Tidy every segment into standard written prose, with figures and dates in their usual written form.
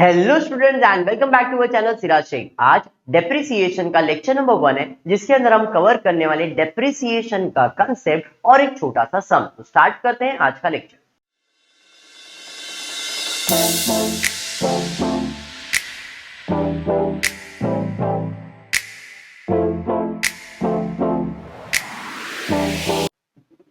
Hello students and welcome back to our channel Siraj Shaikh. आज depreciation का lecture number 1 है, जिसके अंदर हम कवर करने वाले डेप्रिसिएशन का कंसेप्ट और एक छोटा सा सम। तो स्टार्ट करते हैं आज का lecture.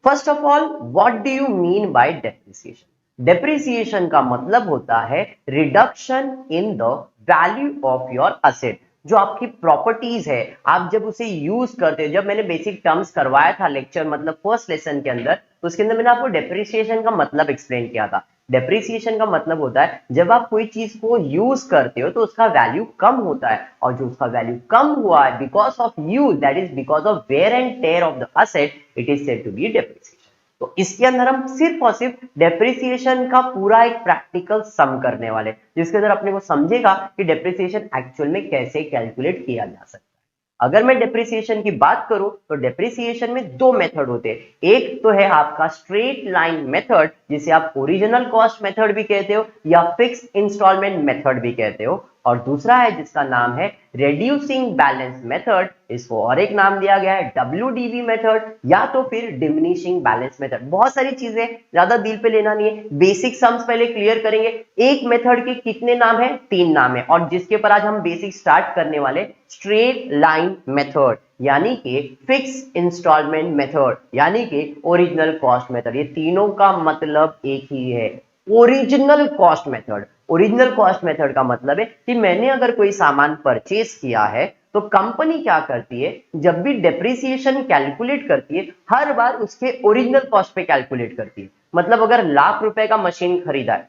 First of all, what do you mean by depreciation? Depreciation का मतलब होता है reduction in the value of your asset. जो आपकी प्रॉपर्टीज है, आप जब उसे यूज करते हो, जब मैंने बेसिक टर्म्स करवाया था लेक्चर मतलब फर्स्ट लेसन के अंदर, तो उसके अंदर मैंने आपको डेप्रिसिएशन का मतलब एक्सप्लेन किया था। डेप्रिसिएशन का मतलब होता है जब आप कोई चीज को यूज करते हो तो उसका वैल्यू कम होता है, और जो उसका वैल्यू कम हुआ है because of use, that is because of wear and tear of the asset, it is said to be depreciation. तो इसके अंदर हम सिर्फ और सिर्फ डेप्रिसिएशन का पूरा एक प्रैक्टिकल सम करने वाले, जिसके अंदर अपने को समझेगा कि डेप्रिसिएशन एक्चुअल में कैसे कैलकुलेट किया जा सकता है। अगर मैं डेप्रिसिएशन की बात करूं तो डेप्रिसिएशन में दो मेथड होते हैं। एक तो है आपका स्ट्रेट लाइन मेथड, जिसे आप ओरिजिनल कॉस्ट मेथड भी कहते हो या फिक्स इंस्टॉलमेंट मेथड भी कहते हो, और दूसरा है जिसका नाम है रेड्यूसिंग बैलेंस मेथड। इसको और एक नाम दिया गया है WDB मेथड या तो फिर डिमिनिशिंग बैलेंस मेथड। बहुत सारी चीजें, ज्यादा दिल पे लेना नहीं है, बेसिक सम्स पहले क्लियर करेंगे। एक मेथड के कितने नाम है? 3 नाम है, और जिसके पर आज हम बेसिक स्टार्ट करने वाले स्ट्रेट लाइन मेथड, यानी कि फिक्स इंस्टॉलमेंट मेथड, यानी कि ओरिजिनल कॉस्ट मेथड। ये तीनों का मतलब एक ही है, original cost method. Original cost method का मतलब है कि मैंने अगर कोई सामान परचेस किया है तो कंपनी क्या करती है, जब भी डेप्रिसिएशन कैलकुलेट करती है, हर बार उसके ओरिजिनल कॉस्ट पे कैलकुलेट करती है। मतलब अगर लाख रुपए का मशीन खरीदा है,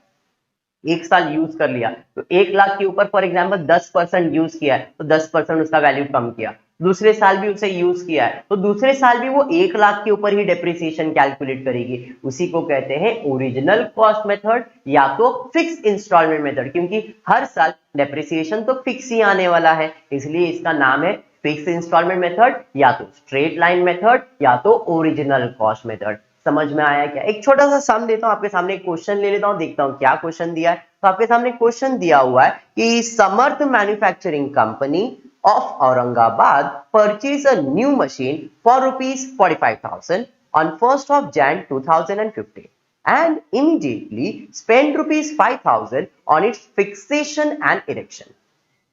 एक साल यूज कर लिया, तो 1 लाख के ऊपर फॉर एग्जाम्पल 10% यूज किया है तो 10% उसका वैल्यू कम किया। दूसरे साल भी उसे यूज किया है तो दूसरे साल भी वो 1 लाख के ऊपर ही डेप्रिसिएशन कैलकुलेट करेगी। उसी को कहते हैं ओरिजिनल कॉस्ट मेथड या तो फिक्स इंस्टॉलमेंट मेथड, क्योंकि हर साल डेप्रिसिएशन तो फिक्स ही आने वाला है, इसलिए इसका नाम है फिक्स इंस्टॉलमेंट मेथड या तो स्ट्रेट लाइन मेथड या तो ओरिजिनल कॉस्ट मेथड। समझ में आया क्या? एक छोटा सा सम देता हूं आपके सामने, एक क्वेश्चन ले लेता हूं, देखता हूं क्या क्वेश्चन दिया है। तो आपके सामने क्वेश्चन दिया हुआ है कि Samarth manufacturing company of Aurangabad purchase a new machine for ₹45,000 on 1st of Jan 2015 and immediately spent ₹5,000 on its fixation and erection.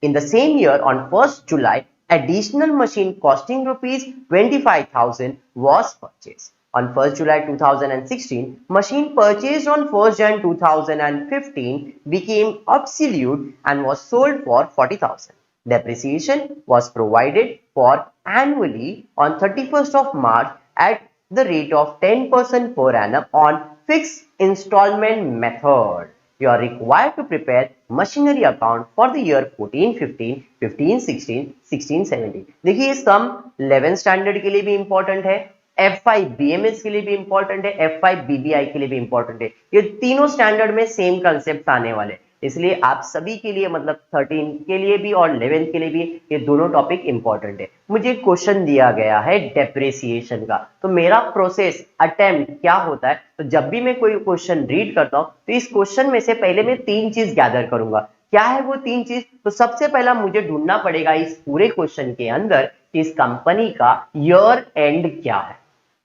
In the same year, on 1st July, additional machine costing ₹25,000 was purchased. On 1st July 2016, machine purchased on 1st Jan 2015 became obsolete and was sold for 40,000. Depreciation was provided for annually on 31st of March at the rate of 10% per annum on fixed installment method. You are required to prepare machinery account for the year 14-15, 15-16, 16-17। देखिए ये सम 11 standard के लिए भी important है, F5 BMS के लिए भी important है, F5 BBI के लिए भी इंपॉर्टेंट है। ये तीनों स्टैंडर्ड में सेम कंसेप्ट आने वाले, इसलिए आप सभी के लिए मतलब 13 के लिए भी और 11 के लिए भी ये दोनों टॉपिक इंपॉर्टेंट है। मुझे क्वेश्चन दिया गया है डेप्रिसिएशन का, तो मेरा प्रोसेस अटेम्प्ट क्या होता है, तो जब भी मैं कोई क्वेश्चन रीड करता हूं तो इस क्वेश्चन में से पहले मैं 3 चीज गैदर करूंगा। क्या है वो 3 चीज? तो सबसे पहला मुझे ढूंढना पड़ेगा इस पूरे क्वेश्चन के अंदर कि इस कंपनी का ईयर एंड क्या है।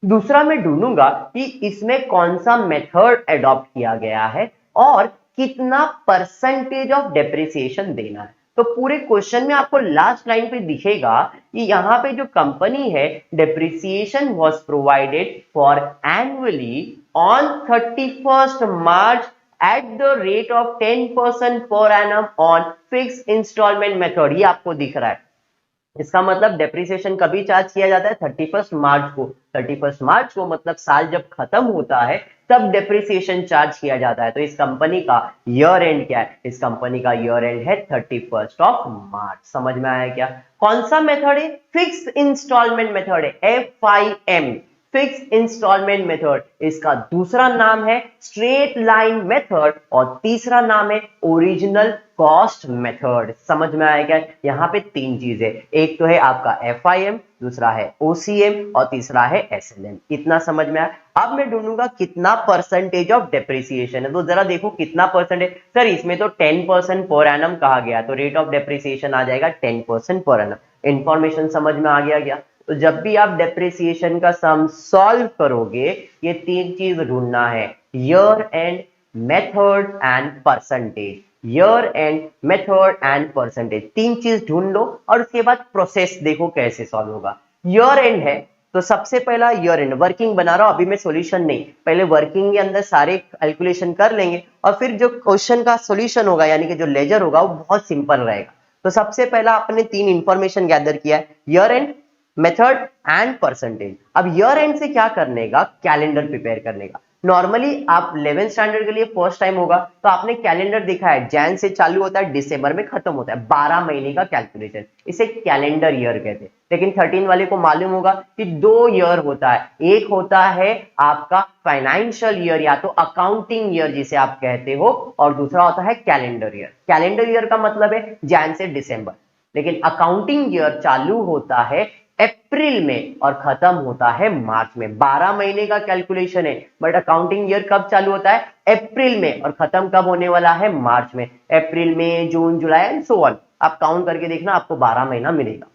दूसरा मैं ढूंढूंगा कि इसमें कौन सा मेथड एडॉप्ट किया गया है और कितना परसेंटेज ऑफ डेप्रिसिएशन देना है। तो पूरे क्वेश्चन में आपको लास्ट लाइन पे दिखेगा कि यहां पे जो कंपनी है, depreciation was provided for annually on 31st March at the rate of 10% per annum on fix installment method. ये आपको दिख रहा है। इसका मतलब डेप्रिसिएशन कभी चार्ज किया जाता है? 31st मार्च को। 31st मार्च को मतलब साल जब खत्म होता है तब डेप्रिसिएशन चार्ज किया जाता है। तो इस कंपनी का ईयर एंड क्या है? इस कंपनी का ईयर एंड है 31st ऑफ मार्च। समझ में आया क्या? कौन सा मेथड है? फिक्स इंस्टॉलमेंट मेथड है, FIM, फिक्स इंस्टॉलमेंट मेथड। इसका दूसरा नाम है स्ट्रेट लाइन मेथड और तीसरा नाम है ओरिजिनल कॉस्ट मेथड। समझ में आया क्या? यहां पे 3 चीजें, एक तो है आपका FIM, दूसरा है OCM और तीसरा है SLM। इतना समझ में आया। अब मैं ढूंढूंगा कितना परसेंटेज ऑफ डेप्रिसिएशन है, तो जरा देखो कितना परसेंटेज। सर इसमें तो 10% पर एनम कहा गया, तो रेट ऑफ डेप्रिसिएशन आ जाएगा 10% पर एनम। इंफॉर्मेशन समझ में आ गया क्या? तो जब भी आप डेप्रिसिएशन का सम सॉल्व करोगे, ये तीन चीज ढूंढना है, year and, method and percentage. Year and, method and percentage, तीन चीज ढूंढ लो और उसके बाद प्रोसेस देखो कैसे सॉल्व होगा। ईयर एंड है तो सबसे पहला ईयर एंड, वर्किंग बना रहा हूं अभी मैं, सॉल्यूशन नहीं, पहले वर्किंग के अंदर सारे कैलकुलेशन कर लेंगे और फिर जो क्वेश्चन का सॉल्यूशन होगा यानी कि जो लेजर होगा वो बहुत सिंपल रहेगा। तो सबसे पहला आपने तीन इंफॉर्मेशन गैदर किया है, year and, method and percentage. अब ईयर एंड से क्या करने का, कैलेंडर प्रिपेयर करने का। नॉर्मली आप 11th स्टैंडर्ड के लिए फर्स्ट टाइम होगा तो आपने कैलेंडर देखा है, जैन से चालू होता है दिसंबर में खत्म होता है, 12 महीने का कैलकुलेशन, इसे कैलेंडर ईयर कहते हैं। लेकिन 13 वाले को मालूम होगा कि 2 ईयर होता है, एक होता है आपका फाइनेंशियल ईयर या तो अकाउंटिंग ईयर जिसे आप कहते हो, और दूसरा होता है कैलेंडर ईयर। कैलेंडर ईयर का मतलब है जैन से दिसंबर, लेकिन अकाउंटिंग ईयर चालू होता है अप्रैल में और खत्म होता है मार्च में। 12 महीने का कैलकुलेशन है, बट अकाउंटिंग ईयर कब चालू होता है, अप्रैल में, और खत्म कब होने वाला है, मार्च में। अप्रैल में, जून, जुलाई एंड सो ऑन, आप काउंट करके देखना आपको 12 महीना मिलेगा।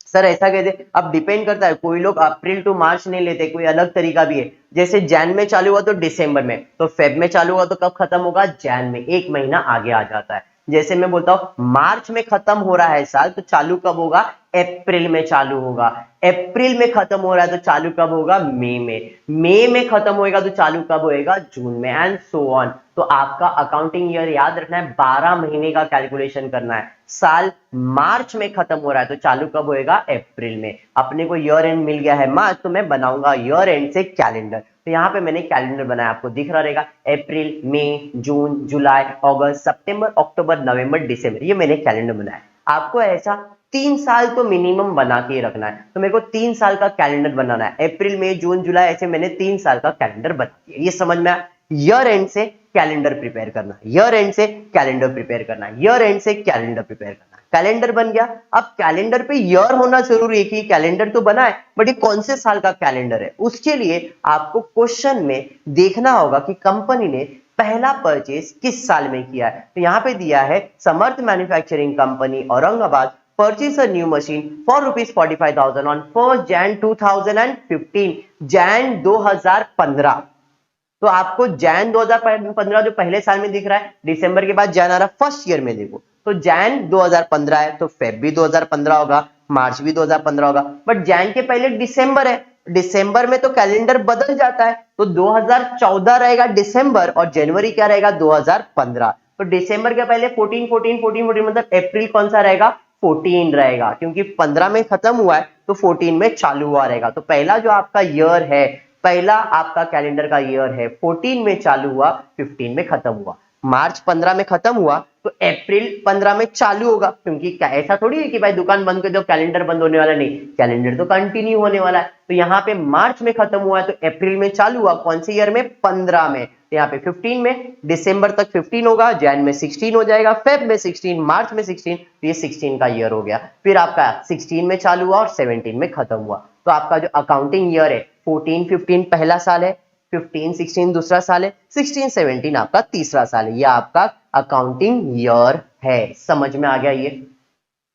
सर ऐसा कहते, अब डिपेंड करता है, कोई लोग अप्रैल टू मार्च नहीं लेते, कोई अलग तरीका भी है। जैसे जैन में चालू हुआ तो दिसंबर में, तो फेब में चालू हुआ तो कब खत्म होगा, जैन में, एक महीना आगे आ जाता है। जैसे मैं बोलता हूं मार्च में खत्म हो रहा है साल, तो चालू कब होगा, अप्रैल में चालू होगा। अप्रैल में खत्म हो रहा है तो चालू कब होगा, मई में। मई में खत्म होएगा तो चालू कब होएगा, जून में, एंड सो ऑन। तो आपका अकाउंटिंग ईयर याद रखना है, 12 महीने का कैलकुलेशन करना है। साल मार्च में खत्म हो रहा है तो चालू कब होएगा, अप्रैल में। अपने को ईयर एंड मिल गया है मार्च, तो मैं बनाऊंगा ईयर एंड से कैलेंडर। तो यहाँ पे मैंने कैलेंडर बनाया, आपको दिख रहा रहेगा, अप्रैल, मई, जून, जुलाई, अगस्त, सितंबर, अक्टूबर, नवंबर, दिसंबर, ये मैंने कैलेंडर बनाया। आपको ऐसा 3 साल तो मिनिमम बना के रखना है। तो मेरे को 3 साल का कैलेंडर बनाना है, अप्रैल, मई, जून, जुलाई, ऐसे मैंने 3 साल का कैलेंडर बना दिया। ये समझ में आया? ईयर एंड से कैलेंडर प्रिपेयर करना, ईयर एंड से कैलेंडर प्रिपेयर करना, ईयर एंड से कैलेंडर प्रिपेयर करना। कैलेंडर बन गया। अब कैलेंडर पे ईयर होना जरूरी है कि कैलेंडर तो बना है, बट ये कौन से साल का कैलेंडर है, उसके लिए आपको क्वेश्चन में देखना होगा कि कंपनी ने पहला परचेज किस साल में किया है। तो यहां पे दिया है, Samarth manufacturing company Aurangabad purchase a new machine for rupees 45,000 on 1st Jan 2015, Jan 2015। तो आपको जैन 2015 जो पहले साल में दिख रहा है, दिसंबर के बाद जैन आ रहा है, फर्स्ट ईयर में देखो तो जैन 2015 है, तो फेब भी 2015 होगा, मार्च भी 2015 होगा, बट जैन के पहले दिसंबर है, दिसंबर में तो कैलेंडर बदल जाता है, तो 2014 रहेगा दिसंबर और जनवरी क्या रहेगा, 2015। तो दिसंबर के पहले 14 14 14 14 मतलब अप्रैल कौन सा रहेगा, 14 रहेगा, क्योंकि 15 में खत्म हुआ है तो 14 में चालू हुआ रहेगा। तो पहला जो आपका ईयर है, पहला आपका कैलेंडर का ईयर है, 14 में चालू हुआ, 15 में खत्म हुआ। मार्च 15 में खत्म हुआ तो अप्रैल 15 में चालू होगा, क्योंकि ऐसा थोड़ी है कि भाई दुकान बंद कर दो कैलेंडर बंद होने वाला, नहीं, कैलेंडर तो कंटिन्यू होने वाला है। तो यहाँ पे मार्च में खत्म हुआ है तो अप्रैल में चालू हुआ, कौन से ईयर में, 15 में। तो यहाँ पे 15 में, दिसंबर तक 15 होगा, जैन में 16 हो जाएगा, फेब में 16, मार्च में 16, तो ये 16 का ईयर हो गया। फिर आपका 16 में चालू हुआ और 17 में खत्म हुआ। तो आपका जो अकाउंटिंग ईयर है, 14 15 पहला साल है, 15 16 दूसरा साल है, 16 17 आपका तीसरा साल है। यह आपका अकाउंटिंग ईयर है। समझ में आ गया? ये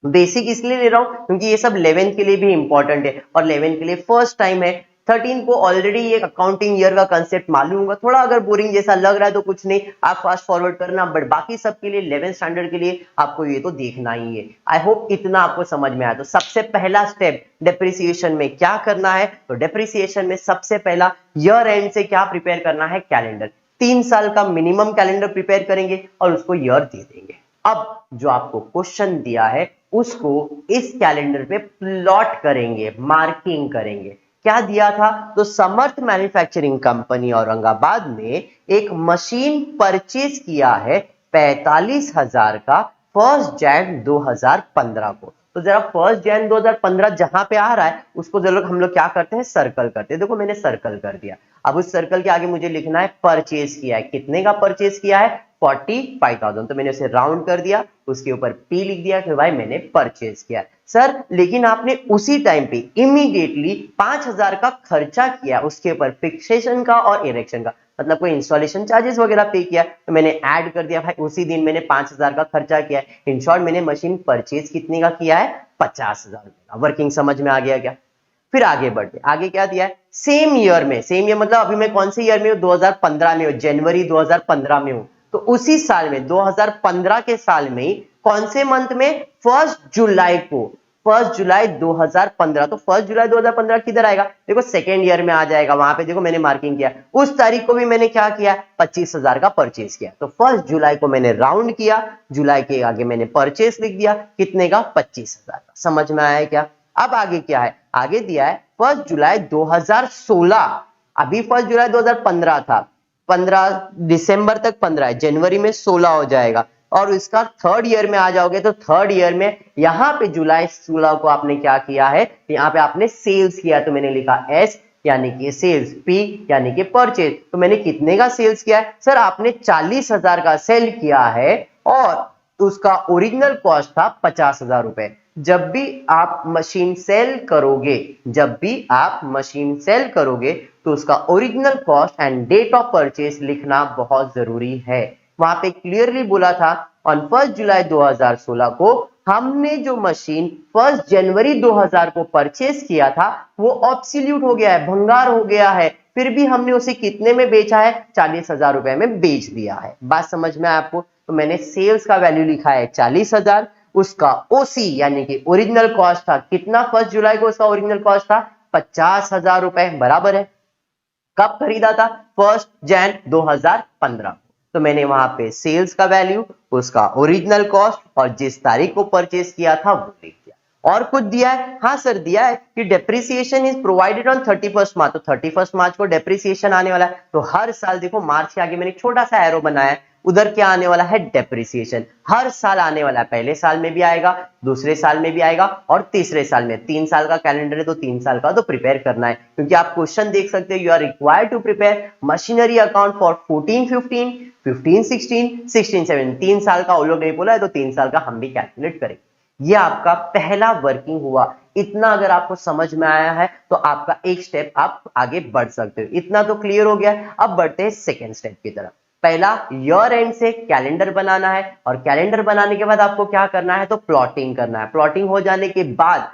बेसिक इसलिए ले रहा हूं क्योंकि ये सब 11th के लिए भी इंपॉर्टेंट है और 11th के लिए फर्स्ट टाइम है। 13 को ऑलरेडी ये अकाउंटिंग ईयर का कंसेप्ट मालूम होगा, थोड़ा अगर बोरिंग जैसा लग रहा है तो कुछ नहीं, आप फास्ट फॉरवर्ड करना, बट बाकी सब के लिए 11th स्टैंडर्ड के लिए आपको ये तो देखना ही है। आई होप इतना आपको समझ में आया। तो सबसे पहला स्टेप डेप्रिसिएशन में क्या करना है, तो डेप्रिसिएशन में सबसे पहला ईयर एंड से क्या प्रिपेयर करना है, कैलेंडर। 3 साल का मिनिमम कैलेंडर प्रिपेयर करेंगे और उसको ईयर दे देंगे। अब जो आपको क्वेश्चन दिया है उसको इस कैलेंडर पे प्लॉट करेंगे, मार्किंग करेंगे। क्या दिया था, तो समर्थ मैन्युफैक्चरिंग कंपनी औरंगाबाद ने एक मशीन परचेज किया है 45,000 का 1 जैन 2015 को। तो जरा 1 जैन 2015 जहां पे आ रहा है उसको जरूर हम लोग क्या करते हैं, सर्कल करते हैं। देखो मैंने सर्कल कर दिया। अब उस सर्कल के आगे मुझे लिखना है परचेज किया है, कितने का परचेज किया है, 45,000। तो मैंने उसे राउंड कर दिया, उसके ऊपर P लिख दिया कि भाई मैंने परचेज किया। सर लेकिन आपने उसी टाइम पे इमीडिएटली 5,000 का खर्चा किया उसके ऊपर फिक्सेशन का और इरेक्शन का, मतलब कोई इंस्टॉलेशन चार्जेस वगैरह पे किया तो मैंने ऐड कर दिया भाई, उसी दिन मैंने 5,000 का खर्चा किया है। इन शॉर्ट मैंने मशीन परचेज कितने का किया है, 50,000 रुपए का। वर्किंग समझ में आ गया क्या? फिर आगे बढ़ते, आगे क्या दिया है, सेम ईयर में, सेम ईयर मतलब अभी मैं कौन से ईयर में हूं, 2015 में हूं, जनवरी 2015 में हूं, तो उसी साल में 2015 के साल में कौन से मंथ में, 1 जुलाई को, 1 जुलाई 2015, तो 1 जुलाई 2015 किधर आएगा, देखो सेकेंड ईयर में आ जाएगा, वहां पे देखो मैंने मार्किंग किया, उस तारीख को भी मैंने क्या किया, 25,000 का परचेज किया, तो 1 जुलाई को मैंने राउंड किया, जुलाई के आगे मैंने परचेज लिख दिया, कितने का, 25,000 का। समझ में आया क्या? अब आगे क्या है, आगे दिया है 1 जुलाई 2016, अभी 1 जुलाई 2015 था, 15 दिसंबर तक 15 है, जनवरी में 16 हो जाएगा, और इसका थर्ड ईयर में आ जाओगे तो थर्ड ईयर में यहां पे जुलाई 16 को आपने क्या किया है, यहां पे आपने सेल्स किया, तो मैंने लिखा एस यानी कि सेल्स, पी यानी कि परचेज, तो मैंने कितने का सेल्स किया है, सर आपने 40,000 का सेल किया है, और उसका ओरिजिनल कॉस्ट था 50,000 रुपए। जब भी आप मशीन सेल करोगे, जब भी आप मशीन सेल करोगे तो उसका original cost and date of purchase लिखना बहुत जरूरी है। वहां पे क्लियरली बोला था ऑन 1 जुलाई 2016 को हमने जो मशीन 1 जनवरी 2000 को परचेज किया था वो ऑब्सोल्यूट हो गया है, भंगार हो गया है, फिर भी हमने उसे कितने में बेचा है, 40,000 रुपए में बेच दिया है। बात समझ में आया आपको? तो मैंने सेल्स का वैल्यू लिखा है 40,000, उसका ओसी यानी कि ओरिजिनल कॉस्ट था कितना, 1 जुलाई को उसका ओरिजिनल कॉस्ट था 50,000 रुपए, बराबर है। कब खरीदा था, 1 जनवरी 2015, तो मैंने वहां पे सेल्स का वैल्यू, उसका ओरिजिनल कॉस्ट और जिस तारीख को परचेज किया था वो लिख दिया। और कुछ दिया है, हाँ सर दिया है कि डेप्रिसिएशन इज प्रोवाइडेड ऑन 31 मार्च, तो 31 मार्च को डेप्रिसिएशन आने वाला है, तो हर साल देखो मार्च के आगे मैंने एक छोटा सा एरो बनाया है, उधर क्या आने वाला है, डेप्रिसिएशन हर साल आने वाला है, पहले साल में भी आएगा, दूसरे साल में भी आएगा और तीसरे साल में। 3 साल का कैलेंडर है तो 3 साल का तो प्रिपेयर करना है, क्योंकि आप क्वेश्चन देख सकते हो, you are required to prepare machinery account for 14-15, 15-16, 16-17, 3 साल का वो लोग नहीं बोला है तो 3 साल का हम भी कैलकुलेट करेंगे। ये आपका पहला वर्किंग हुआ, इतना अगर आपको समझ में आया है तो आपका एक स्टेप आप आगे बढ़ सकते हो, इतना तो क्लियर हो गया। अब बढ़ते हैं सेकेंड स्टेप की तरफ। पहला ईयर एंड से कैलेंडर बनाना है, और कैलेंडर बनाने के बाद आपको क्या करना है, तो प्लॉटिंग करना है। प्लॉटिंग हो जाने के बाद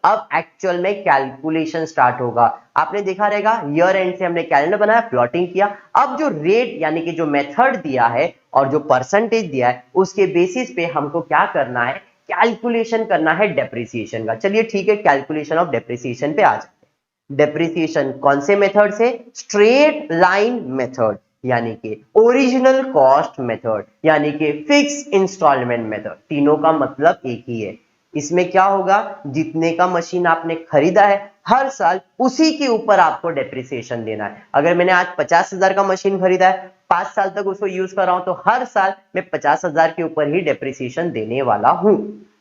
अब एक्चुअल में कैलकुलेशन स्टार्ट होगा। आपने देखा रहेगा ईयर एंड से हमने कैलेंडर बनाया, प्लॉटिंग किया, अब जो रेट यानी कि जो मेथड दिया है और जो परसेंटेज दिया है उसके बेसिस पे हमको क्या करना है, कैलकुलेशन करना है डेप्रिसिएशन का। चलिए ठीक है, कैलकुलेशन ऑफ डेप्रिसिएशन पे आ जाते हैं। डेप्रिसिएशन कौन से मेथड से, स्ट्रेट लाइन मेथड यानी कि ओरिजिनल कॉस्ट मेथड यानी कि फिक्स इंस्टॉलमेंट मेथड, तीनों का मतलब एक ही है। इसमें क्या होगा, जितने का मशीन आपने खरीदा है हर साल उसी के ऊपर आपको डेप्रिसिएशन देना है। अगर मैंने आज 50,000 का मशीन खरीदा है, 5 साल तक उसको यूज कर रहा हूं, तो हर साल मैं 50,000 के ऊपर ही डेप्रिसिएशन देने वाला हूं।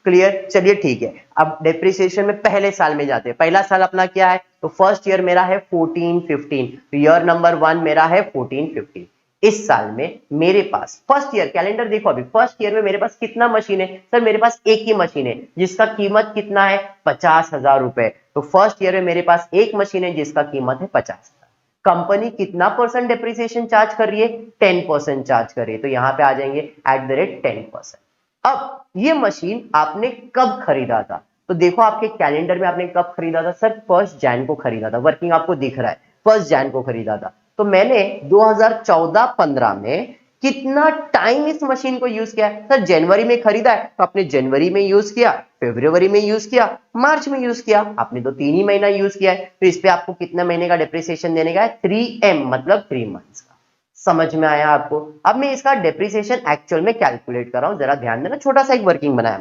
क्लियर? चलिए ठीक है, अब डेप्रिसिएशन में पहले साल में जाते हैं। पहला साल अपना क्या है, तो फर्स्ट ईयर मेरा है 14-15, तो ईयर नंबर 1 मेरा है 14-15। इस साल में मेरे पास फर्स्ट ईयर कैलेंडर देखो, अभी फर्स्ट ईयर में मेरे पास कितना मशीन है, सर मेरे पास एक ही मशीन है जिसका कीमत कितना है, 50,000 रुपए। तो फर्स्ट ईयर में मेरे पास एक मशीन है जिसका कीमत है 50,000। कंपनी कितना परसेंट डेप्रिसिएशन चार्ज कर रही है, 10% चार्ज कर रही है, तो यहां पे आ जाएंगे @10%। अब ये मशीन आपने कब खरीदा था, तो देखो आपके कैलेंडर में आपने कब खरीदा था, सर 1 जनवरी को खरीदा था, वर्किंग आपको दिख रहा है 1 जनवरी को खरीदा था। तो मैंने 2014-15 में कितना टाइम इस मशीन को यूज किया है, सर जनवरी में खरीदा है तो आपने जनवरी में यूज किया, फरवरी में यूज किया, मार्च में यूज किया, आपने तो 3 ही महीना यूज किया है, तो इस पे आपको कितना महीने का डिप्रिसिएशन देने का है, 3M मतलब 3 मंथ्स का। समझ में आया आपको? अब मैं इसका डेप्रिसिएशन एक्चुअल में कैलकुलेट कर रहा हूं, जरा ध्यान देना, छोटा सा एक वर्किंग बनाया।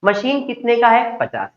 मशीन कितने का है, 50,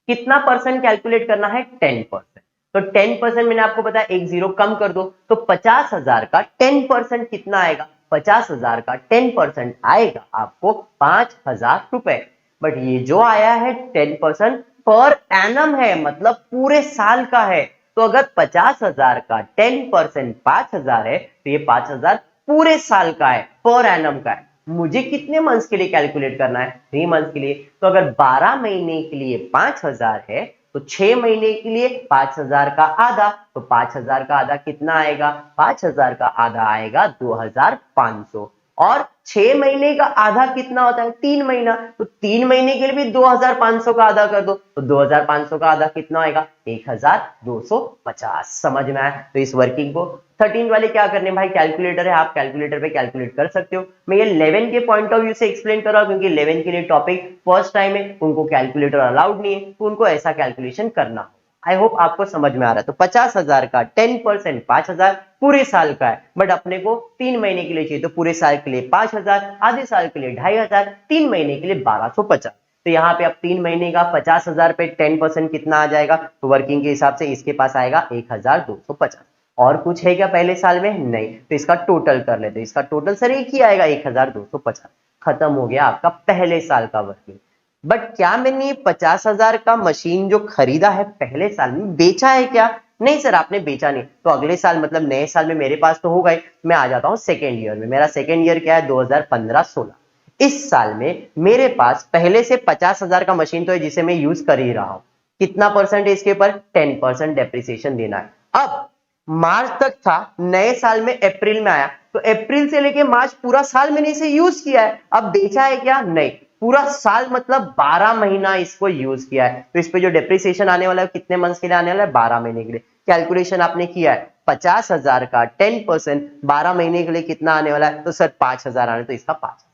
कितना परसेंट कैलकुलेट करना है, 10%। तो 10% मैंने आपको बताया, एक जीरो कम कर दो, तो 50,000 का 10% कितना आएगा, 50,000 का 10% आएगा आपको 5,000 रुपए। बट ये जो आया है 10% पर एनम है, मतलब पूरे साल का है। तो अगर 50,000 का 10% 5,000 है, तो ये 5,000 पूरे साल का है, पर एनम का है। मुझे कितने मंथ्स के लिए कैलकुलेट करना है, 3 मंथ्स के लिए। तो अगर 12 महीने के लिए 5000 है तो 6 महीने के लिए 5000 का आधा, तो 5000 का आधा कितना आएगा, 5000 का आधा आएगा 2500। और 6 महीने का आधा कितना होता है, 3 महीना, तो 3 महीने के लिए भी 2500 का आधा कर दो, तो 2500 का आधा कितना आएगा, 1250। समझ में आया। तो इस वर्किंग को 13 वाले क्या करने भाई, कैलकुलेटर है, आप कैलकुलेटर पे कैलकुलेट कर सकते हो। मैं ये 11 के पॉइंट ऑफ व्यू से एक्सप्लेन कर रहा हूं क्योंकि 11 के लिए टॉपिक फर्स्ट टाइम है, उनको कैलकुलेटर अलाउड नहीं है, तो उनको ऐसा कैलकुलेशन करना हो। आई होप आपको समझ में आ रहा है। तो 50,000 का 10% 5000 पूरे साल का है, बट अपने को 3 महीने के लिए चाहिए, तो पूरे साल के लिए 5000, आधे साल के लिए 2500, 3 महीने के लिए 1250। तो यहाँ पे अब 3 महीने का 50,000 पे 10% कितना आ जाएगा, तो वर्किंग के हिसाब से इसके पास आएगा 1250। और कुछ है क्या पहले साल में, नहीं, तो इसका टोटल कर लेते, इसका टोटल सर एक ही आएगा 1250। खत्म हो गया आपका पहले साल का वर्किंग। बट क्या मैंने 50,000 का मशीन जो खरीदा है पहले साल में बेचा है क्या, नहीं सर आपने बेचा नहीं। तो अगले साल मतलब नए साल में मेरे पास तो होगा ही, मैं आ जाता हूं सेकेंड ईयर में। मेरा सेकेंड ईयर क्या है, 2015-16। इस साल में मेरे पास पहले से 50,000 का मशीन तो है जिसे मैं यूज कर ही रहा हूं। कितना परसेंट है इसके ऊपर, 10% डेप्रिसिएशन देना है। अब मार्च तक था, नए साल में अप्रैल में आया, तो अप्रैल से लेके मार्च पूरा साल मैंने इसे यूज किया है। अब बेचा है क्या, नहीं, पूरा साल मतलब 12 महीना इसको यूज किया है। तो इस पे जो डेप्रिसिएशन आने वाला है कितने मंथ्स के लिए आने वाला है, 12 महीने के लिए। कैलकुलेशन आपने किया है, 50,000 का 10% 12 महीने के लिए कितना आने वाला है, तो सर 5000 आने, तो इसका 5000।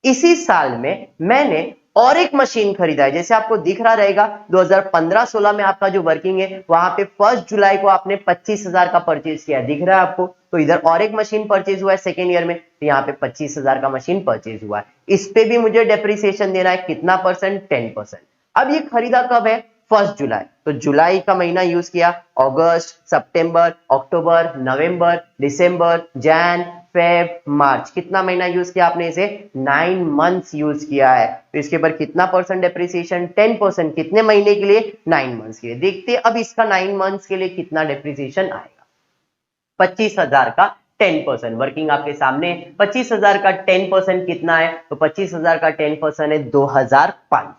इसी साल में मैंने और एक मशीन खरीदा है, जैसे आपको दिख रहा रहेगा 2015-16 में आपका जो वर्किंग है वहां पे 1 जुलाई को आपने 25,000 का परचेज किया है, दिख रहा है आपको। तो इधर और एक मशीन परचेज हुआ है सेकेंड ईयर में, तो यहाँ पे 25,000 का मशीन परचेज हुआ है। इस पे भी मुझे डेप्रिसिएशन देना है, कितना परसेंट, 10%। अब ये खरीदा कब है, 1 जुलाई, तो जुलाई का महीना यूज किया, अगस्त, सितंबर, अक्टूबर, नवंबर, दिसंबर, जैन, फेब, मार्च, कितना महीना यूज किया आपने इसे, 9 मंथ्स यूज किया है। तो इसके ऊपर कितना परसेंट डेप्रिसिएशन, 10%, कितने महीने के लिए, 9 मंथ्स के लिए। देखते अब इसका 9 मंथ्स के लिए कितना डेप्रिसिएशन आएगा। 25,000 का 10%, वर्किंग आपके सामने। 25,000 का 10% कितना है, तो 25,000 का 10% है 2,500।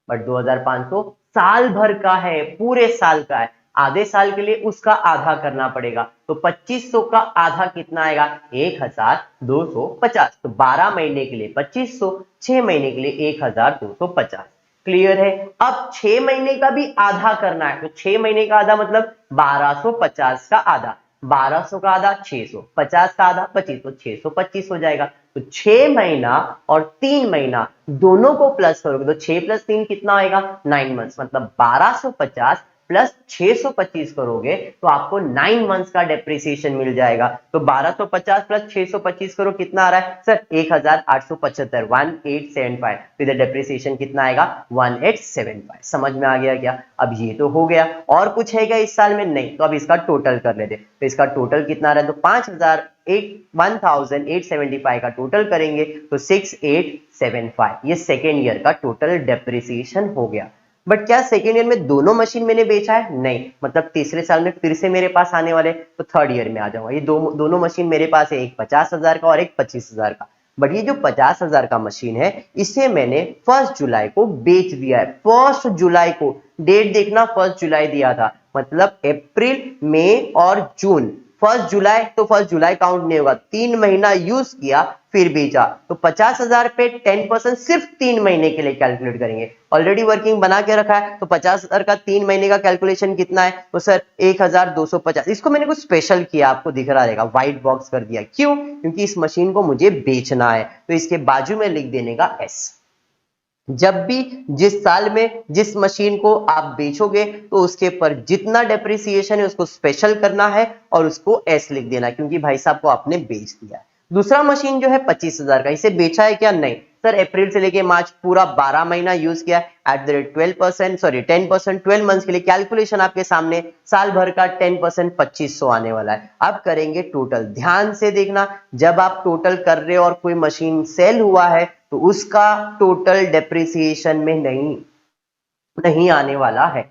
बट 2,500 साल भर का है, पूरे साल का है। आधे साल के लिए उसका आधा करना पड़ेगा, तो 2500 का आधा कितना आएगा, 1,250। तो 12 महीने के लिए 2500, 6 महीने के लिए 1,250। क्लियर है। अब 6 महीने का भी आधा करना है, तो 6 महीने का आधा मतलब 1250 का आधा, 1200 का आधा 600, 50 का आधा 25, तो 625 हो जाएगा। तो 6 महीना और 3 महीना दोनों को प्लस करोगे तो 6 + 3 कितना आएगा, 9 मंथ्स, मतलब 1250 प्लस 625 करोगे तो आपको 9 मंथ्स का डेप्रिसिएशन मिल जाएगा। तो 1250 प्लस 625 करो, कितना आ रहा है सर, 1875, 1875। तो इधर डेप्रिसिएशन कितना आएगा, 1875। समझ में आ गया क्या। अब ये तो हो गया, और कुछ है क्या इस साल में, नहीं। तो अब इसका टोटल कर लेते, तो इसका टोटल कितना आ रहा है, तो 1875 का टोटल करेंगे तो 6875। ये सेकेंड ईयर का टोटल डेप्रिसिएशन हो गया। बट क्या सेकेंड ईयर में दोनों मशीन मैंने बेचा है, नहीं, मतलब तीसरे साल में फिर से मेरे पास आने वाले, तो थर्ड ईयर में आ जाऊंगा। ये दोनों मशीन मेरे पास है, एक 50,000 का और एक 25,000 का। बट ये जो 50,000 का मशीन है इसे मैंने 1 जुलाई को बेच दिया है। 1 जुलाई को, डेट देखना, 1 जुलाई दिया था, मतलब अप्रैल, मई और जून। 1 जुलाई, तो 1 जुलाई काउंट नहीं होगा, 3 महीना यूज किया फिर बेचा। तो 50,000 पे 10% सिर्फ 3 महीने के लिए कैलकुलेट करेंगे। ऑलरेडी वर्किंग बना के रखा है, तो 50,000 का 3 महीने का कैलकुलेशन कितना है, तो सर 1,250। इसको मैंने कुछ स्पेशल किया, आपको दिख रहा रहेगा, व्हाइट बॉक्स कर दिया, क्यों, क्योंकि इस मशीन को मुझे बेचना है। तो इसके बाजू में लिख देने का एस। जब भी जिस साल में जिस मशीन को आप बेचोगे तो उसके ऊपर जितना डेप्रिसिएशन है उसको स्पेशल करना है और उसको एस लिख देना, क्योंकि भाई साहब को आपने बेच दिया है। दूसरा मशीन जो है 25,000 का, इसे बेचा है क्या, नहीं सर, अप्रैल से लेके मार्च पूरा 12 महीना यूज किया eight the rate 12%, sorry 10%, 12 months के लिए। कैलकुलेशन आपके सामने, साल भर का 10% 2500 आने वाला है। अब करेंगे टोटल, ध्यान से देखना, जब आप टोटल कर रहे हो और कोई मशीन सेल हुआ है तो उसका टोटल डेप्रिसिएशन में नहीं आने वाला है।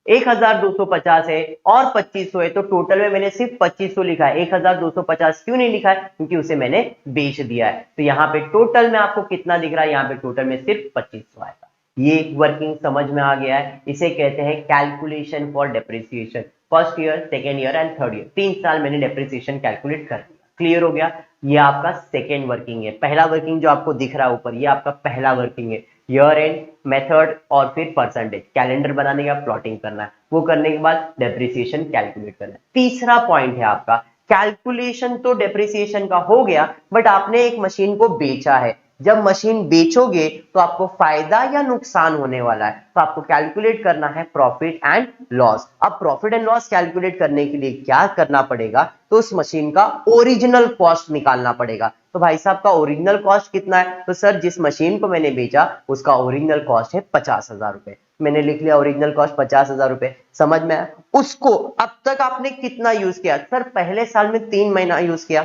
1250 है और 2500 है, तो टोटल में मैंने सिर्फ 2500 लिखा है। 1250 क्यों नहीं लिखा है? क्योंकि उसे मैंने बेच दिया है। तो यहाँ पे टोटल में आपको कितना दिख रहा है? यहाँ पे टोटल में सिर्फ 2500 आएगा। ये वर्किंग समझ में आ गया है। इसे कहते हैं calculation for depreciation. First year, second year and third year, 3 साल मैंने डेप्रिसिएशन कैलकुलेट कर दिया। क्लियर हो गया? ये आपका सेकेंड वर्किंग है। पहला वर्किंग जो आपको दिख रहा है ऊपर, ये आपका पहला वर्किंग है। ईयर एंड, मेथड और फिर परसेंटेज, कैलेंडर बनाने का, प्लॉटिंग करना है, वो करने के बाद डेप्रिसिएशन कैलकुलेट करना है। तीसरा पॉइंट है आपका कैलकुलेशन। तो डेप्रिसिएशन का हो गया, बट आपने एक मशीन को बेचा है। जब मशीन बेचोगे तो आपको फायदा या नुकसान होने वाला है, तो आपको कैलकुलेट करना है प्रॉफिट एंड लॉस। अब प्रॉफिट एंड लॉस कैलकुलेट करने के लिए क्या करना पड़ेगा? तो उस मशीन का ओरिजिनल कॉस्ट निकालना पड़ेगा। तो भाई साहब का ओरिजिनल कॉस्ट कितना है? तो सर जिस मशीन को मैंने बेचा उसका ओरिजिनल कॉस्ट है 50,000 रुपए। मैंने लिख लिया ओरिजिनल कॉस्ट 50,000 रुपए। समझ में आया? उसको अब तक आपने कितना यूज किया? सर पहले साल में 3 महीना यूज किया,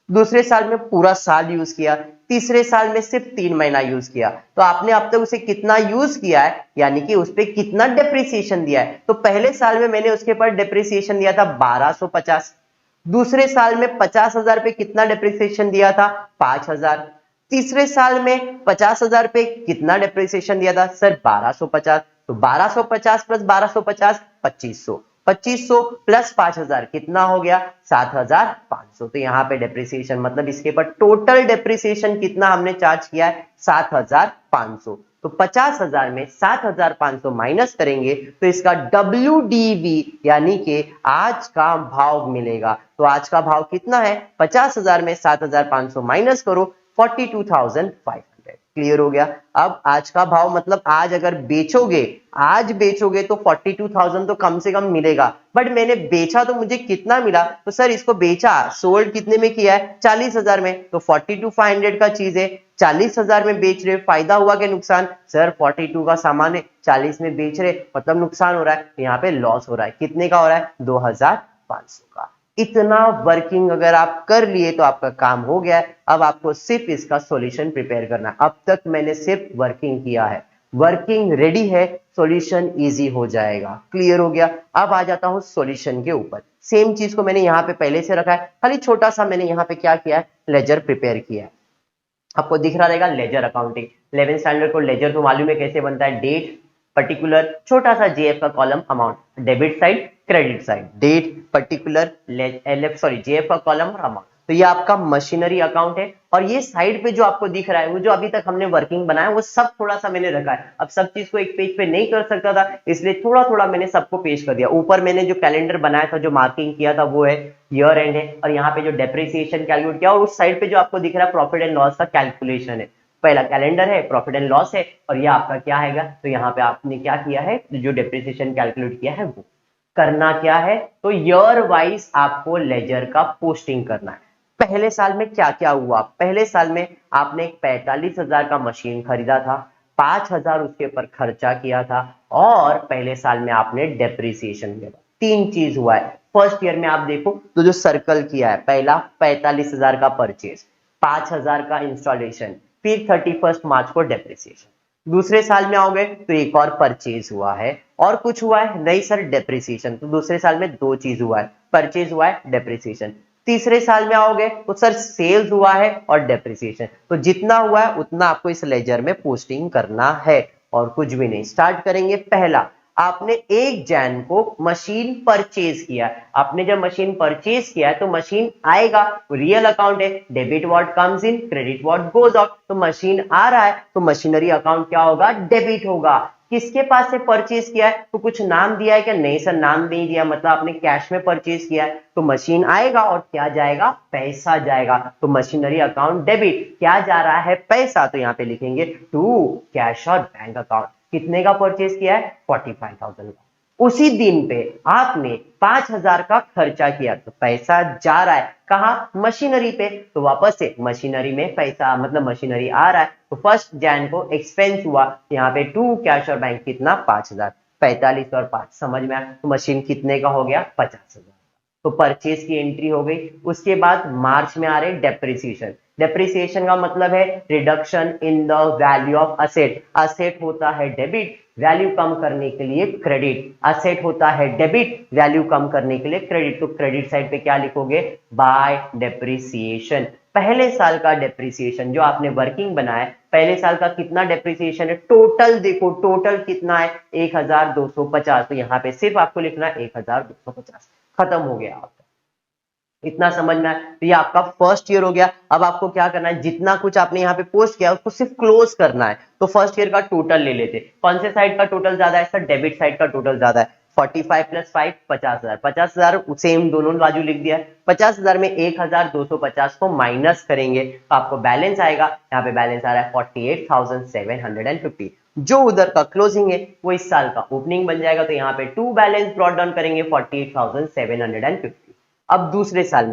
दूसरे साल में पूरा साल यूज किया, तीसरे साल में सिर्फ 3 महीना यूज किया। तो आपने अब तक उसे कितना यूज किया है, यानी कि उस पर कितना डेप्रिसिएशन दिया है? तो पहले साल में मैंने उसके पर डेप्रिसिएशन दिया था 1250। दूसरे साल में 50,000 पे कितना डेप्रिसिएशन दिया था? 5,000। तीसरे साल में 50,000 पे कितना डेप्रिसिएशन दिया था? सर 1250। तो 1250 प्लस 1250 2500, 2500 प्लस 5,000 कितना हो गया? 7,500। तो यहाँ पे डेप्रिसिएशन मतलब इसके पर टोटल डेप्रिसिएशन कितना हमने चार्ज किया है? 7,500। तो 50,000 में 7,500 माइनस करेंगे तो इसका WDV यानी कि आज का भाव मिलेगा। तो आज का भाव कितना है? 50,000 में 7,500 माइनस करो, 42,500। क्लियर हो गया? अब आज का भाव मतलब आज अगर बेचोगे, आज बेचोगे तो 42,000 तो कम से कम मिलेगा। बट मैंने बेचा तो मुझे कितना मिला? तो सर इसको बेचा, सोल्ड कितने में किया है? 40,000 में। तो 42,500 का चीज है, 40,000 में बेच रहे, फायदा हुआ कि नुकसान? सर 42 का सामान है, 40 में बेच रहे, मतलब नुकसान हो रहा है। यहाँ पे लॉस हो रहा है। कितने का हो रहा है? 2,500 का। इतना वर्किंग अगर आप कर लिए तो आपका काम हो गया है। अब आपको सिर्फ इसका सॉल्यूशन प्रिपेयर करना है। अब तक मैंने सिर्फ वर्किंग किया है, वर्किंग रेडी है, सॉल्यूशन इजी हो जाएगा। क्लियर हो गया? अब आ जाता हूं सॉल्यूशन के ऊपर। सेम चीज को मैंने यहां पे पहले से रखा है, खाली छोटा सा मैंने यहां पे क्या किया है? लेजर प्रिपेयर किया है। आपको दिख रहा रहेगा लेजर अकाउंटिंग। 11th स्टैंडर्ड को लेजर तो मालूम है कैसे बनता है? डेट, पर्टिकुलर, छोटा सा जेएफ का column, amount, debit side, credit side, date, particular, LF sorry JF का कॉलम और अमाउंट। तो ये आपका मशीनरी अकाउंट है। और ये साइड पे जो आपको दिख रहा है, वो जो अभी तक हमने वर्किंग बनाया वो सब थोड़ा सा मैंने रखा है। अब सब चीज को एक पेज पे नहीं कर सकता था, इसलिए थोड़ा थोड़ा मैंने सबको पेश कर दिया। ऊपर मैंने जो कैलेंडर बनाया था, जो मार्किंग किया था, वो है ईयर एंड है। और यहाँ पे जो डेप्रिसिएशन कैलकुलेट किया, और उस साइड पे जो आपको दिख रहा है प्रॉफिट एंड लॉस का कैलकुलेशन है। पहला कैलेंडर है, प्रॉफिट एंड लॉस है, और ये आपका क्या है? तो यहाँ पे आपने क्या किया है? जो डेप्रिसिएशन कैलकुलेट किया है वो करना क्या है? तो ईयर वाइज आपको लेजर का पोस्टिंग करना है। पहले साल में क्या क्या हुआ? पहले साल में आपने एक 45,000 का मशीन खरीदा था, 5,000 उसके ऊपर खर्चा किया था, और पहले साल में आपने डेप्रिसिएशन दिया था। 3 चीज हुआ है। फर्स्ट ईयर में आप देखो तो जो सर्कल किया है, पहला 45,000 का परचेज, 5,000 का इंस्टॉलेशन, फिर 31 मार्च को डेप्रिसिएशन। दूसरे साल में आओगे तो एक और परचेज हुआ है, और कुछ हुआ है? नहीं सर, डेप्रिसिएशन। तो दूसरे साल में 2 चीज हुआ है, परचेज हुआ है, डेप्रिसिएशन। तीसरे साल में आओगे तो सर सेल्स हुआ है और डेप्रिसिएशन। तो जितना हुआ है उतना आपको इस लेजर में पोस्टिंग करना है, और कुछ भी नहीं। स्टार्ट करेंगे। पहला, आपने 1 जैन को मशीन परचेज किया। आपने जब मशीन परचेज किया है तो मशीन आएगा, रियल अकाउंट है, debit what comes in, credit what goes out. तो मशीन आ रहा है तो मशीनरी अकाउंट क्या होगा? डेबिट होगा। किसके पास से परचेज किया है? तो कुछ नाम दिया है क्या? नहीं सर, नाम नहीं दिया, मतलब आपने कैश में परचेज किया है। तो मशीन आएगा और क्या जाएगा? पैसा जाएगा। तो मशीनरी अकाउंट डेबिट, क्या जा रहा है? पैसा। तो यहाँ पे लिखेंगे टू कैश और बैंक अकाउंट। कितने का परचेज किया है? 45,000 का। उसी दिन पे आपने 5,000 का खर्चा किया, तो पैसा जा रहा है कहाँ? मशीनरी पे। तो वापस से मशीनरी में पैसा, मतलब मशीनरी आ रहा है, तो फर्स्ट जैन को एक्सपेंस हुआ। यहाँ पे टू कैश और बैंक कितना? 5,000। 45 और 5 समझ में आया? तो मशीन कितने का हो गया? 50,000। तो परचेज की एंट्री हो गई। उसके बाद मार्च में आ रहे डेप्रिसिएशन। डेप्रिसिएशन का मतलब है reduction in the value of asset. Asset होता है डेबिट, वैल्यू कम करने के लिए क्रेडिट, असेट होता है डेबिट, वैल्यू कम करने के लिए क्रेडिट, तो क्रेडिट साइड पे क्या लिखोगे, बाय डेप्रिसिएशन। पहले साल का डेप्रिसिएशन जो आपने वर्किंग बनाया, पहले साल का कितना डेप्रिसिएशन है, टोटल देखो टोटल कितना है 1250, तो यहाँ पे सिर्फ आपको लिखना है 1250, खत्म हो गया आपका। इतना समझ में आया, तो ये आपका फर्स्ट ईयर हो गया। अब आपको क्या करना है, जितना कुछ आपने यहाँ पे पोस्ट किया उसको सिर्फ क्लोज करना है। तो फर्स्ट ईयर का टोटल ले लेते, कौन से साइड का टोटल ज्यादा है सर, डेबिट साइड का टोटल ज्यादा है, 45 प्लस 5 50,000, 50,000 सेम दोनों बाजू लिख दिया है। 50,000 में 1250 को माइनस करेंगे तो आपको बैलेंस आएगा, यहाँ पे बैलेंस आ रहा है 48,750। जो उधर का क्लोजिंग है वो इस साल का ओपनिंग बन जाएगा, तो यहाँ पे टू बैलेंस ब्रॉट डाउन करेंगे 48,750। अब दूसरे साल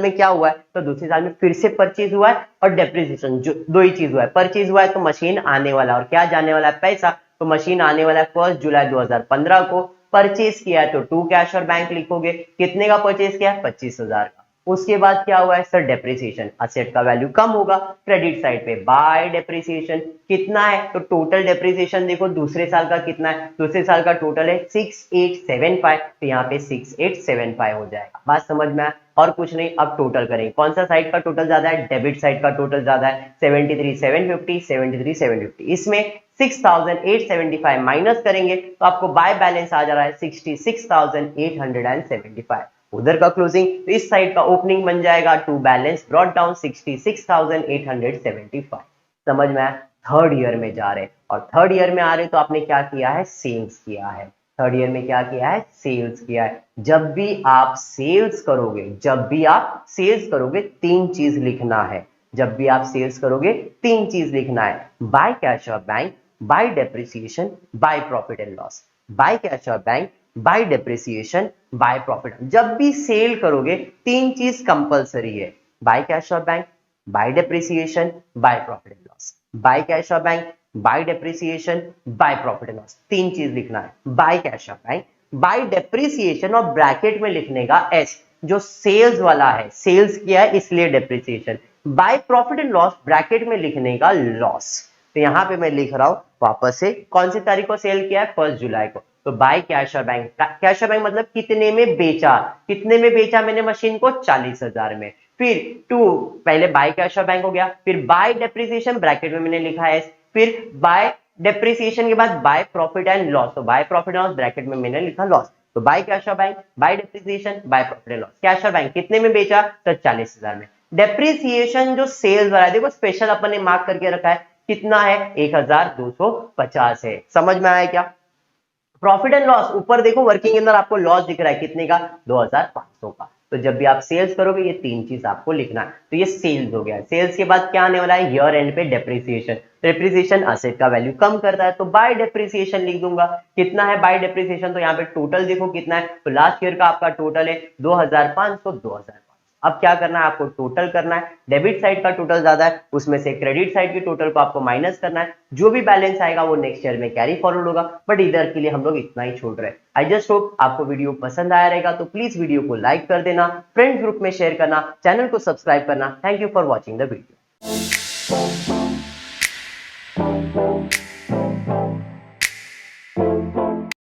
में क्या हुआ है, तो दूसरे साल में फिर से परचेज हुआ है और डेप्रिसिएशन, जो दो ही चीज हुआ है, परचेज हुआ है तो मशीन आने वाला, और क्या जाने वाला है, पैसा, तो मशीन आने वाला है 1 जुलाई 2015 को, परचेज किया है तो टू कैश और बैंक लिखोगे, कितने का परचेज किया है, 25,000 का। उसके बाद क्या हुआ है सर, डेप्रिसिएशन, असेट का वैल्यू कम होगा, क्रेडिट साइड पे बाय डेप्रिसिएशन, कितना है, तो टोटल डेप्रिसिएशन देखो दूसरे साल का कितना है, दूसरे साल का टोटल है 6875, तो यहाँ पे 6875 हो जाएगा। बात समझ में आया, और कुछ नहीं। अब टोटल करेंगे, कौन सा साइड का टोटल ज्यादा है, डेबिट साइड का टोटल ज्यादा है, 73,750 73,750, इसमें 6,875 माइनस करेंगे तो आपको बाय बैलेंस आ जा रहा है 66,875। उधर का क्लोजिंग, तो इस साइड का ओपनिंग बन जाएगा, टू बैलेंस ब्रॉट डाउन 66,875। समझ में आया। थर्ड ईयर में जा रहे, और थर्ड ईयर में आ रहे तो आपने क्या किया है, सेल्स किया है। थर्ड ईयर में क्या किया है, सेल्स किया है। जब भी आप सेल्स करोगे, तीन चीज लिखना है। जब भी आप सेल्स करोगे तीन चीज लिखना है, बाय कैश और bank, by depreciation, by profit and loss. By cash और bank, by depreciation, by profit. जब भी सेल करोगे तीन चीज कंपलसरी है, बाय कैश और bank, by depreciation, by profit and loss. By cash और bank, by depreciation, by profit and loss, तीन चीज लिखना है। बाय कैश और बैंक, बाय डेप्रिसिएशन, और ब्रैकेट में लिखने का एस, जो सेल्स वाला है, सेल्स किया है इसलिए depreciation. By profit and loss, bracket में लिखने का लॉस। तो यहां पे मैं लिख रहा हूं वापस से, कौन सी तारीख को सेल किया है, 1 जुलाई को। तो बाय कैश और बैंक, कैश और बैंक मतलब कितने में बेचा, कितने में बेचा मैंने मशीन को, 40,000 में। फिर टू, पहले बाय कैश और बैंक हो गया, फिर बाय डेप्रिसिएशन, ब्रैकेट में मैंने लिखा है, फिर बाय डेप्रिसिएशन के बाद बाय प्रॉफिट एंड लॉस, तो bye profit and loss, bracket में मैंने लिखा लॉस। तो बाय कैश और bank, by depreciation, by profit and loss. Cash और बैंक कितने में बेचा, तो 40,000 में। डेप्रिसिएशन जो सेल्स वाला है, देखो स्पेशल अपन ने मार्क करके रखा है, कितना है, 1250 है। समझ में आया क्या। प्रॉफिट एंड लॉस, ऊपर देखो वर्किंग के अंदर आपको लॉस दिख रहा है, कितने का, 2,500 का। तो जब भी आप सेल्स करोगे ये तीन चीज आपको लिखना है। तो ये सेल्स हो गया। सेल्स के बाद क्या आने वाला है, ईयर एंड पे डेप्रिसिएशन। डेप्रिसिएशन असेट का वैल्यू कम करता है, तो बाय डेप्रिसिएशन लिख दूंगा। कितना है बाय डेप्रिसिएशन, तो यहाँ पे टोटल देखो कितना है, तो लास्ट ईयर का आपका टोटल है 2,500, 2,500। अब क्या करना है आपको, टोटल करना है। डेबिट साइड का टोटल ज्यादा है, उसमें से क्रेडिट साइड के टोटल को आपको माइनस करना है। जो भी बैलेंस आएगा वो नेक्स्ट ईयर में कैरी फॉरवर्ड होगा, बट इधर के लिए हम लोग इतना ही छोड़ रहे हैं। आई जस्ट होप आपको वीडियो पसंद आया रहेगा, तो प्लीज वीडियो को लाइक कर देना, फ्रेंड्स ग्रुप में शेयर करना, चैनल को सब्सक्राइब करना। Thank you for watching the video.